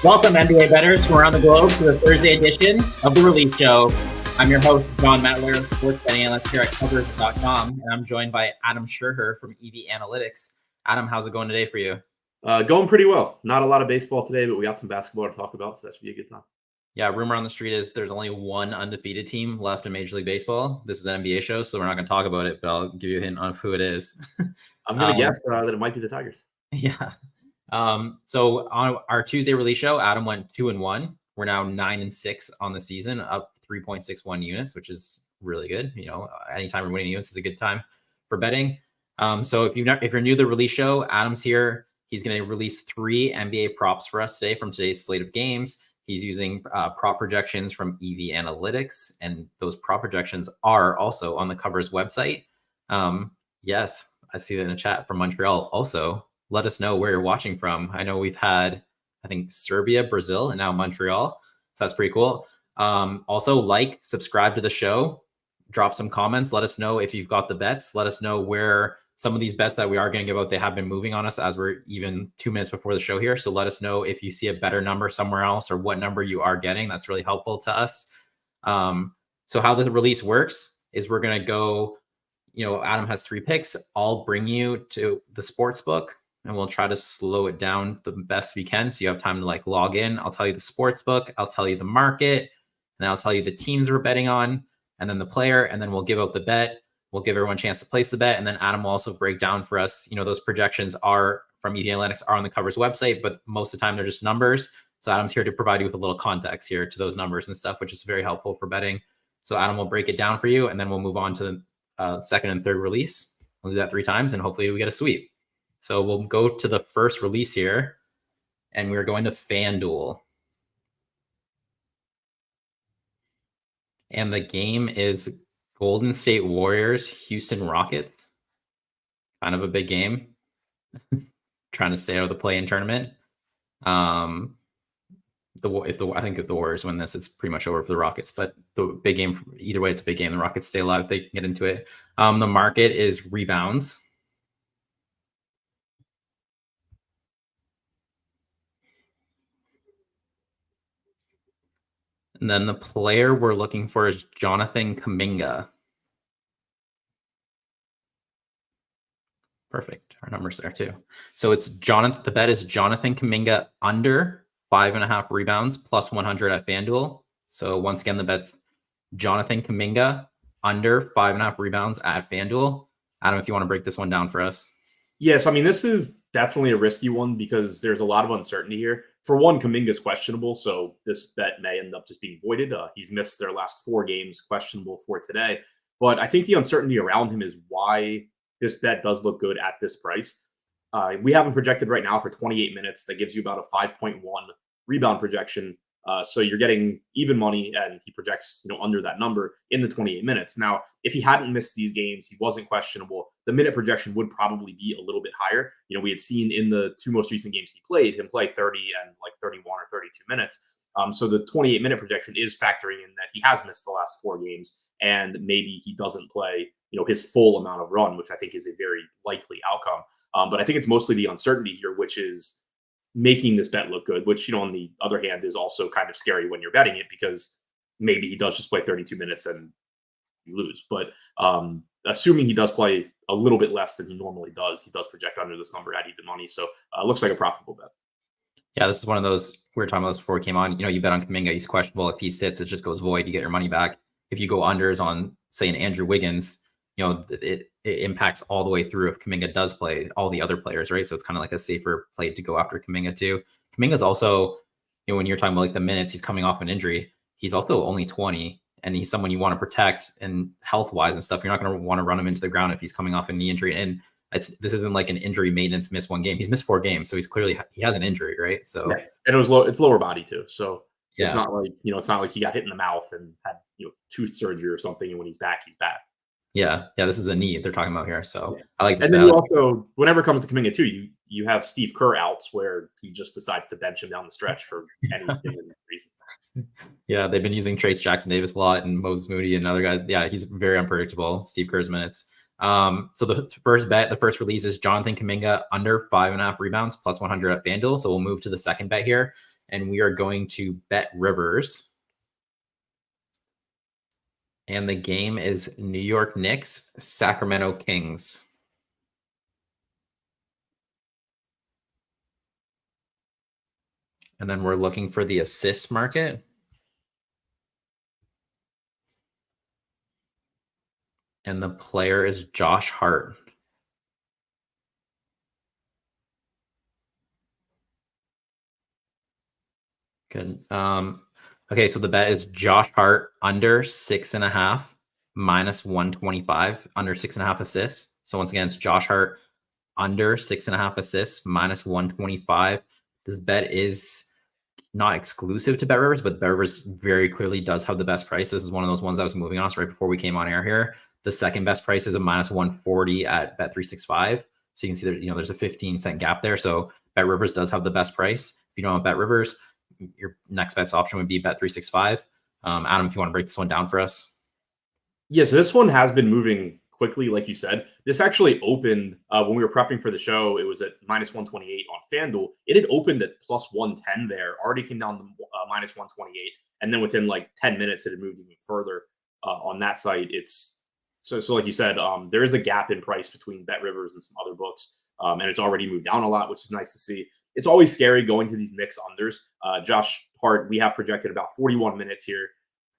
Welcome, NBA bettors from around the globe, to the Thursday edition of The Release Show. I'm your host, John Mettler, sports betting analyst here at covers.com, and I'm joined by Adam Scherher from EV Analytics. Adam, how's it going today for you? Going pretty well. Not a lot of baseball today, but we got some basketball to talk about, so that should be a good time. Yeah, rumor on the street is there's only one undefeated team left in Major League Baseball. This is an NBA show, so we're not going to talk about it, but I'll give you a hint on who it is. I'm going to guess that it might be the Tigers. Yeah. So on our Tuesday release show, Adam went 2-1. We're now 9-6 on the season, up 3.61 units, which is really good. You know, anytime we're winning units is a good time for betting. So if you're new to the release show, Adam's here. He's going to release 3 NBA props for us today from today's slate of games. He's using prop projections from EV Analytics, and those prop projections are also on the Covers website. Yes, I see that in the chat from Montreal. Also, let us know where you're watching from. I know we've had, I think, Serbia, Brazil, and now Montreal. So that's pretty cool. Also, subscribe to the show, drop some comments. Let us know if you've got the bets. Let us know where some of these bets that we are going to give out, they have been moving on us as we're even 2 minutes before the show here. So let us know if you see a better number somewhere else or what number you are getting. That's really helpful to us. So how the release works is we're going to go, Adam has 3 picks. I'll bring you to the sports book and we'll try to slow it down the best we can. So you have time to log in. I'll tell you the sports book. I'll tell you the market, and I'll tell you the teams we're betting on, and then the player, and then we'll give out the bet. We'll give everyone a chance to place the bet, and then Adam will also break down for us. Those projections are from EV Analytics, are on the Covers website, but most of the time they're just numbers. So Adam's here to provide you with a little context here to those numbers and stuff, which is very helpful for betting. So Adam will break it down for you, and then we'll move on to the second and third release. We'll do that 3 times, and hopefully we get a sweep. So we'll go to the first release here, and we're going to FanDuel. And the game is Golden State Warriors, Houston Rockets. Kind of a big game. Trying to stay out of the play-in tournament. I think if the Warriors win this, it's pretty much over for the Rockets. But the big game, either way, it's a big game. The Rockets stay alive if they can get into it. The market is rebounds. And then the player we're looking for is Jonathan Kuminga. Perfect. Our number's there too. So it's Jonathan. The bet is Jonathan Kuminga under 5.5 rebounds plus 100 at FanDuel. So once again, the bet's Jonathan Kuminga under 5.5 rebounds at FanDuel. Adam, if you want to break this one down for us. Yes, I mean, this is definitely a risky one because there's a lot of uncertainty here. For one, Kuminga's questionable, so this bet may end up just being voided. He's missed their last 4 games, questionable for today. But I think the uncertainty around him is why this bet does look good at this price. We have him projected right now for 28 minutes. That gives you about a 5.1 rebound projection. So you're getting even money, and he projects under that number in the 28 minutes. Now, if he hadn't missed these games, he wasn't questionable, the minute projection would probably be a little bit higher. We had seen in the 2 most recent games he played him play 30 and 31 or 32 minutes. So the 28-minute projection is factoring in that he has missed the last 4 games, and maybe he doesn't play his full amount of run, which I think is a very likely outcome. But I think it's mostly the uncertainty here, which is making this bet look good, which, on the other hand, is also kind of scary when you're betting it because maybe he does just play 32 minutes and you lose. But assuming he does play a little bit less than he normally does, he does project under this number at even money. So it looks like a profitable bet. Yeah, this is one of those, we were talking about this before we came on. You bet on Kuminga, he's questionable. If he sits, it just goes void. You get your money back. If you go unders on, say, an Andrew Wiggins, it impacts all the way through if Kuminga does play all the other players, right? So it's kind of like a safer play to go after Kuminga too. Kuminga's also, when you're talking about the minutes, he's coming off an injury. He's also only 20, and he's someone you want to protect and health-wise and stuff. You're not going to want to run him into the ground if he's coming off a knee injury. And this isn't like an injury maintenance, miss 1 game. He's missed 4 games, so he has an injury, right? So yeah. And it's lower body too. So yeah. It's not like it's not like he got hit in the mouth and had tooth surgery or something, and when he's back, he's back. Yeah, this is a knee they're talking about here. So yeah. I like this. And then you also, whenever it comes to Kuminga too, you have Steve Kerr outs where he just decides to bench him down the stretch for any reason. Yeah, they've been using Trace Jackson Davis a lot and Moses Moody and other guys. Yeah, he's very unpredictable. Steve Kerr's minutes. So the first release is Jonathan Kuminga under 5.5 rebounds plus 100 at FanDuel. So we'll move to the second bet here. and we are going to Bet Rivers. And the game is New York Knicks, Sacramento Kings. And then we're looking for the assist market. And the player is Josh Hart. Good. Okay, so the bet is Josh Hart under 6.5 minus 125, under 6.5 assists. So once again, it's Josh Hart under 6.5 assists minus 125. This bet is not exclusive to Bet Rivers, but Bet Rivers very clearly does have the best price. This is one of those ones I was moving on. So right before we came on air here, the second best price is a minus 140 at Bet365. So you can see there, there's a 15-cent gap there. So Bet Rivers does have the best price. If you don't have Bet Rivers, your next best option would be Bet365. Adam, if you want to break this one down for us. Yes, this one has been moving quickly, like you said. This actually opened when we were prepping for the show. It was at minus 128 on FanDuel. It had opened at plus 110 there, already came down to minus 128. And then within like 10 minutes, it had moved even further on that site. It's so like you said, there is a gap in price between Bet Rivers and some other books. And it's already moved down a lot, which is nice to see. It's always scary going to these Knicks unders. Josh Hart, we have projected about 41 minutes here.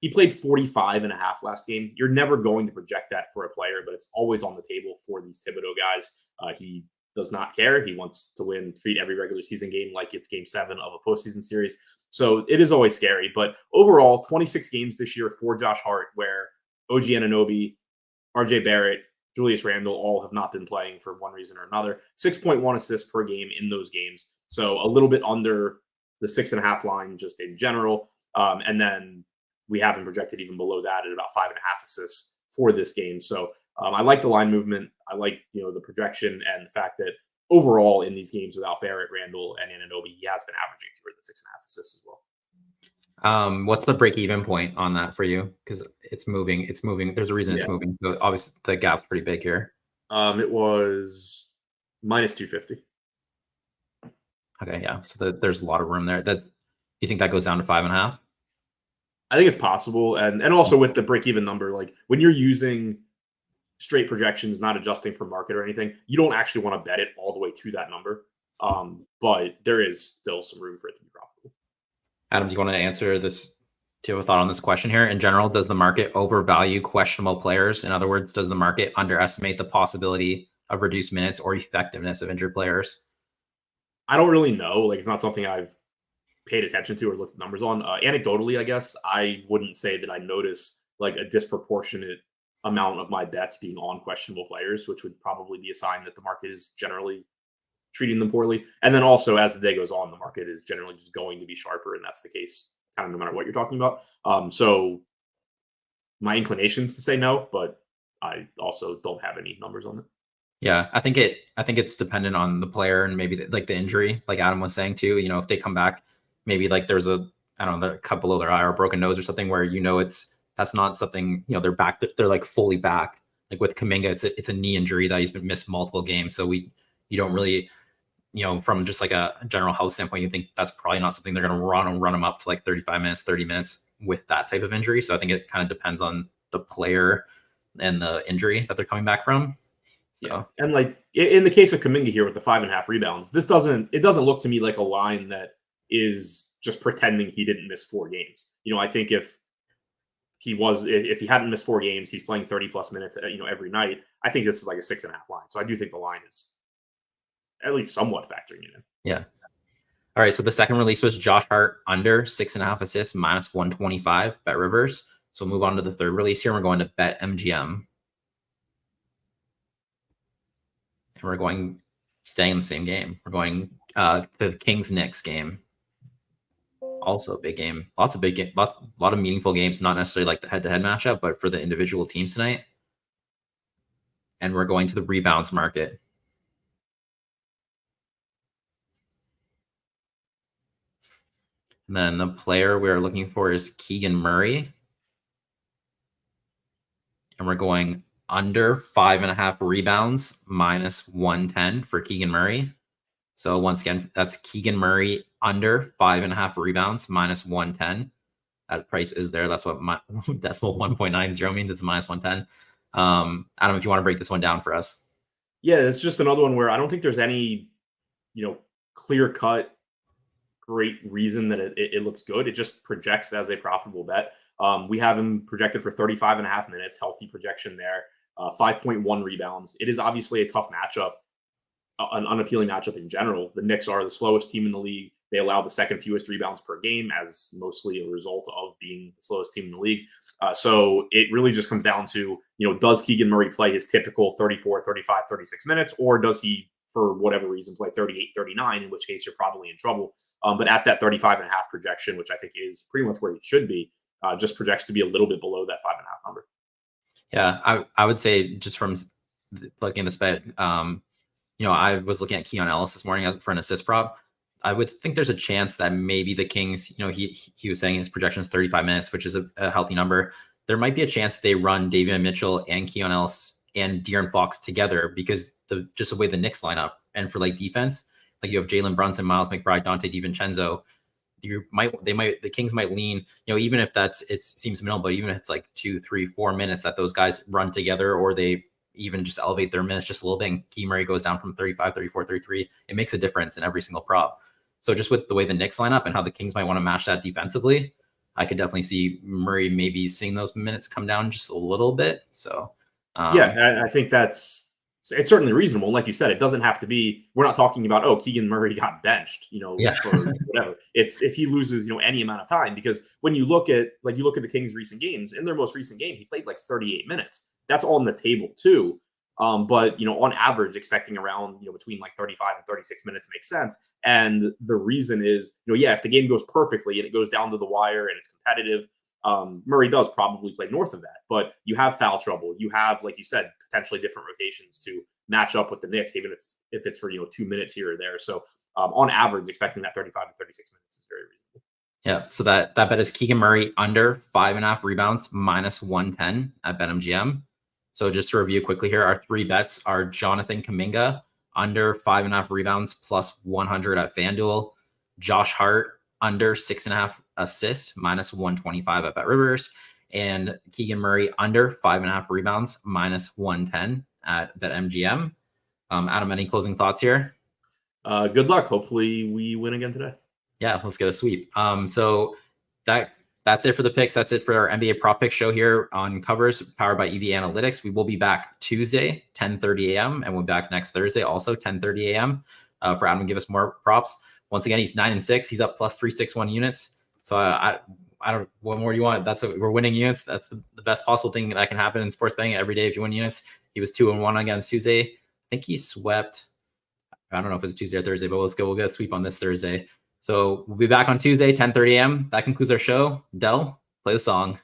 He played 45.5 last game. You're never going to project that for a player, but it's always on the table for these Thibodeau guys. He does not care. He wants to win, treat every regular season game like it's game 7 of a postseason series. So it is always scary. But overall, 26 games this year for Josh Hart, where OG Anunoby, RJ Barrett, Julius Randle all have not been playing for one reason or another. 6.1 assists per game in those games. So a little bit under the 6.5 line just in general. And then we have him projected even below that at about 5.5 assists for this game. So I like the line movement. I like the projection and the fact that overall in these games without Barrett, Randle, and Anunoby, he has been averaging through the 6.5 assists as well. What's the break-even point on that for you? Because it's moving. It's moving. There's a reason it's moving. So obviously the gap's pretty big here. It was minus 250. Okay, yeah. So there's a lot of room there. You think that goes down to 5.5? I think it's possible, and also with the break-even number, like when you're using straight projections, not adjusting for market or anything, you don't actually want to bet it all the way to that number. But there is still some room for it to be profitable. Adam, do you want to answer this? Do you have a thought on this question here? In general, does the market overvalue questionable players? In other words, does the market underestimate the possibility of reduced minutes or effectiveness of injured players? I don't really know. Like, it's not something I've paid attention to or looked at numbers on. Anecdotally, I guess I wouldn't say that I notice like a disproportionate amount of my bets being on questionable players, which would probably be a sign that the market is generally treating them poorly. And then also as the day goes on, the market is generally just going to be sharper. And that's the case kind of no matter what you're talking about. So my inclination is to say no, but I also don't have any numbers on it. Yeah, I think it's dependent on the player and maybe like the injury, like Adam was saying too. If they come back, maybe like there's a cut below their eye or a broken nose or something where that's not something they're back. They're like fully back. Like with Kuminga, it's a knee injury that he's been missed multiple games. So you don't really from just like a general health standpoint, you think that's probably not something they're going to run them up to like 35 minutes, 30 minutes with that type of injury. So I think it kind of depends on the player and the injury that they're coming back from. So. Yeah, and like in the case of Kuminga here with the 5.5 rebounds, it doesn't look to me like a line that is just pretending he didn't miss 4 games. I think if he hadn't missed 4 games, he's playing 30 plus minutes, every night. I think this is like a 6.5 line. So I do think the line is at least somewhat factoring it in. Yeah. All right. So the second release was Josh Hart under 6.5 assists minus 125 Bet Rivers. So we'll move on to the third release here. We're going to Bet MGM. And we're staying in the same game. We're going the Kings Knicks game. Also a big game. Lots of big games. A lot of meaningful games. Not necessarily like the head-to-head matchup, but for the individual teams tonight. And we're going to the rebounds market. And then the player we're looking for is Keegan Murray. And we're going under 5.5 rebounds minus 110 for Keegan Murray. So once again, that's Keegan Murray under 5.5 rebounds, minus 110. That price is there. That's what my decimal 1.90 means. It's minus 110. Adam, if you want to break this one down for us. Yeah, it's just another one where I don't think there's any, clear cut great reason that it looks good. It just projects as a profitable bet. We have him projected for 35.5 minutes, healthy projection there, 5.1 rebounds. It is obviously a tough matchup, an unappealing matchup in general. The Knicks are the slowest team in the league. They allow the second fewest rebounds per game, as mostly a result of being the slowest team in the league. So it really just comes down to, does Keegan Murray play his typical 34, 35, 36 minutes, or does he, for whatever reason, play 38, 39, in which case you're probably in trouble. But at that 35.5 projection, which I think is pretty much where it should be, just projects to be a little bit below that 5.5 number. Yeah, I would say just from looking at this bet, I was looking at Keon Ellis this morning for an assist prop. I would think there's a chance that maybe the Kings, he was saying his projection is 35 minutes, which is a healthy number. There might be a chance they run Davion Mitchell and Keon Ellis and De'Aaron Fox together because just the way the Knicks line up. And for defense, you have Jalen Brunson, Miles McBride, Dante DiVincenzo. The Kings might lean, even if it seems minimal, but even if it's 2, 3, 4 minutes that those guys run together, or they even just elevate their minutes just a little bit, and Keegan Murray goes down from 35, 34, 33, it makes a difference in every single prop. So just with the way the Knicks line up and how the Kings might want to match that defensively, I could definitely see Murray maybe seeing those minutes come down just a little bit. So I think it's certainly reasonable. Like you said, it doesn't have to be, we're not talking about, Keegan Murray got benched, for whatever. It's if he loses, any amount of time, because when you look at the Kings' recent games, in their most recent game, he played 38 minutes. That's all on the table too. But on average, expecting around, between 35 and 36 minutes makes sense. And the reason is, if the game goes perfectly and it goes down to the wire and it's competitive, Murray does probably play north of that. But you have foul trouble. You have, like you said, potentially different rotations to match up with the Knicks, even if it's for 2 minutes here or there. So on average, expecting that 35 to 36 minutes is very reasonable. Yeah. So that bet is Keegan Murray under 5.5 rebounds, minus 110 at BetMGM. So just to review quickly here, our 3 bets are Jonathan Kuminga under 5.5 rebounds plus 100 at FanDuel, Josh Hart under 6.5 assists minus 125 at BetRivers, and Keegan Murray under 5.5 rebounds minus 110 at BetMGM. Adam, any closing thoughts here? Good luck. Hopefully we win again today. Yeah, let's get a sweep. So that's it for the picks. That's it for our NBA prop pick show here on Covers, powered by EV Analytics. We will be back Tuesday, 10:30 a.m. and we'll be back next Thursday, also 10:30 a.m. For Adam to give us more props. Once again, he's 9-6. He's up plus 361 units. So I don't. What more do you want? We're winning units. That's the best possible thing that can happen in sports betting every day. If you win units, he was 2-1 against Tuesday. I think he swept. I don't know if it's Tuesday or Thursday, but we'll get a sweep on this Thursday. So we'll be back on Tuesday, 10:30 a.m. That concludes our show. Del, play the song.